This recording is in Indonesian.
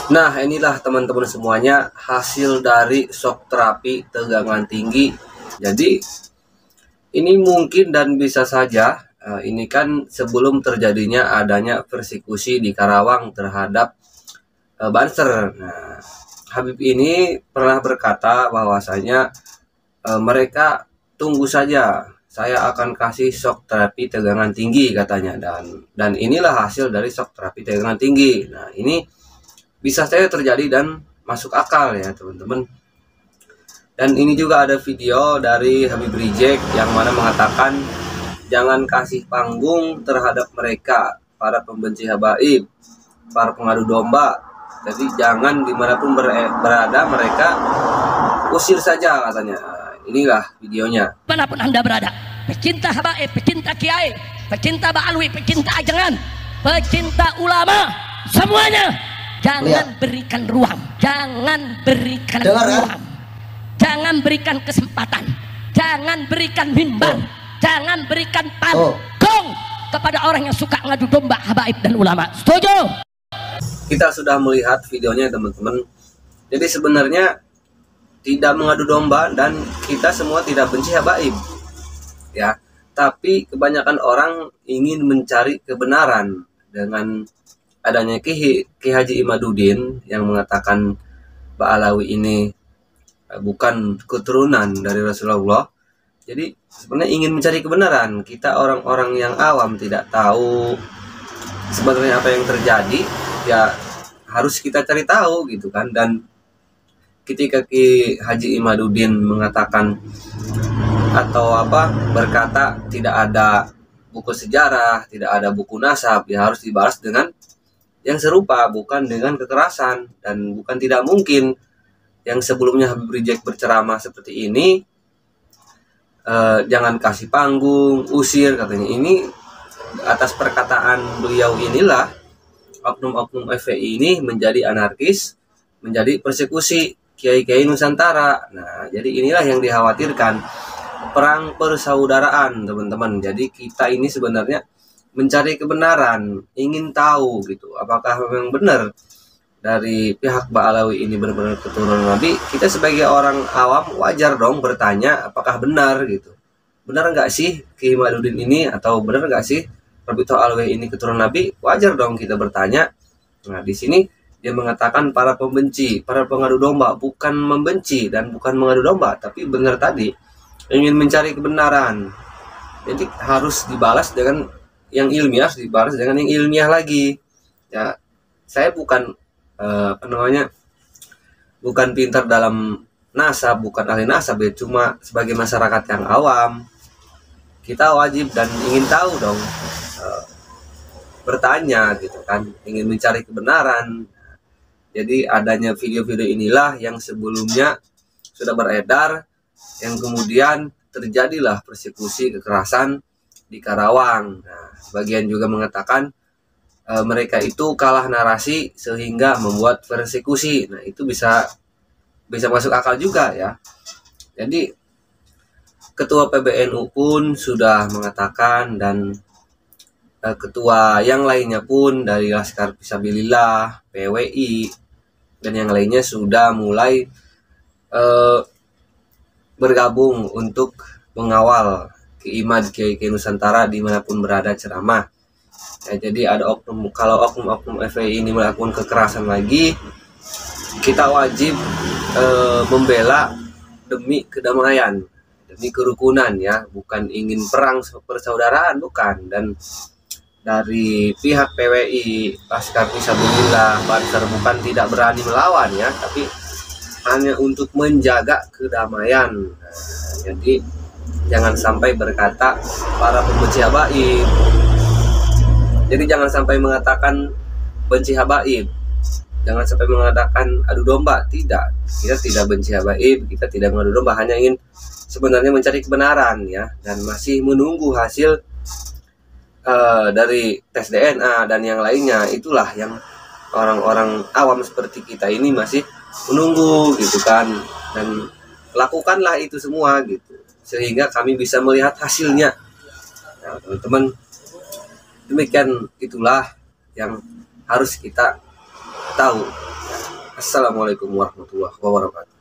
Nah, inilah teman-teman semuanya hasil dari shock terapi tegangan tinggi. Jadi ini mungkin dan bisa saja ini kan sebelum terjadinya adanya persekusi di Karawang terhadap Banser. Nah, Habib ini pernah berkata bahwasanya mereka tunggu saja, saya akan kasih shock terapi tegangan tinggi katanya, dan inilah hasil dari shock terapi tegangan tinggi. Nah, ini bisa saja terjadi dan masuk akal ya teman-teman. Dan ini juga ada video dari Habib Rijek yang mana mengatakan jangan kasih panggung terhadap mereka, para pembenci habaib, para pengadu domba. Jadi jangan dimanapun berada mereka usir saja katanya. Nah, inilah videonya. Manapun Anda berada, pecinta habaib, pecinta kiai, pecinta ba'alwi, pecinta ajangan, pecinta ulama, semuanya jangan berikan ruang, jangan berikan ruang, jangan berikan kesempatan, jangan berikan mimbar, jangan berikan panggung kepada orang yang suka ngadu domba habaib dan ulama. Setuju? Kita sudah melihat videonya teman-teman. Jadi sebenarnya tidak mengadu domba dan kita semua tidak benci habaib ya, tapi kebanyakan orang ingin mencari kebenaran. Dengan adanya Ki Haji Imaduddin yang mengatakan Ba'alawi ini bukan keturunan dari Rasulullah, jadi sebenarnya ingin mencari kebenaran. Kita orang-orang yang awam tidak tahu sebenarnya apa yang terjadi, ya harus kita cari tahu gitu kan. Dan ketika Ki Haji Imaduddin mengatakan atau berkata tidak ada buku sejarah, tidak ada buku nasab, ya harus dibalas dengan yang serupa, bukan dengan kekerasan. Dan bukan tidak mungkin yang sebelumnya Habib Rijek berceramah seperti ini, jangan kasih panggung, usir katanya. Ini atas perkataan beliau inilah oknum-oknum FPI ini menjadi anarkis, menjadi persekusi kiai-kiai Nusantara. Nah, jadi inilah yang dikhawatirkan, perang persaudaraan teman-teman. Jadi kita ini sebenarnya mencari kebenaran, ingin tahu gitu, apakah memang benar dari pihak Ba'alawi ini benar-benar keturunan Nabi. Kita sebagai orang awam wajar dong bertanya apakah benar gitu. Benar nggak sih Ki Imaduddin ini, atau benar nggak sih Rabi'ah Alwi ini keturunan Nabi? Wajar dong kita bertanya. Nah, di sini dia mengatakan para pembenci, para pengadu domba, bukan membenci dan bukan mengadu domba, tapi benar tadi ingin mencari kebenaran. Jadi harus dibalas dengan yang ilmiah, dibalas dengan yang ilmiah lagi. Ya, saya bukan bukan pintar dalam nasab, bukan ahli nasab ya, cuma sebagai masyarakat yang awam kita wajib dan ingin tahu dong, bertanya gitu kan, ingin mencari kebenaran. Jadi adanya video-video inilah yang sebelumnya sudah beredar, yang kemudian terjadilah persekusi kekerasan di Karawang. Nah, sebagian juga mengatakan mereka itu kalah narasi sehingga membuat persekusi. Nah, itu bisa masuk akal juga ya. Jadi ketua PBNU pun sudah mengatakan, dan ketua yang lainnya pun dari Laskar Fisabilillah, PWI, dan yang lainnya sudah mulai bergabung untuk mengawal Kiai Nusantara dimanapun berada ceramah. Ya, jadi ada kalau oknum FPI ini melakukan kekerasan lagi, kita wajib membela demi kedamaian, demi kerukunan ya, bukan ingin perang persaudaraan, bukan. Dan dari pihak PWI, Laskar Fisabilillah, Banser bukan tidak berani melawan ya, tapi hanya untuk menjaga kedamaian. Nah, jadi jangan sampai berkata para pembenci habaib. Jadi jangan sampai mengatakan benci habaib, jangan sampai mengatakan adu domba. Tidak, kita tidak benci habaib, kita tidak mengadu domba, hanya ingin sebenarnya mencari kebenaran ya, dan masih menunggu hasil dari tes DNA dan yang lainnya. Itulah yang orang-orang awam seperti kita ini masih menunggu gitu kan, dan lakukanlah itu semua gitu sehingga kami bisa melihat hasilnya. Nah, teman-teman, demikian itulah yang harus kita tahu. Assalamualaikum warahmatullahi wabarakatuh.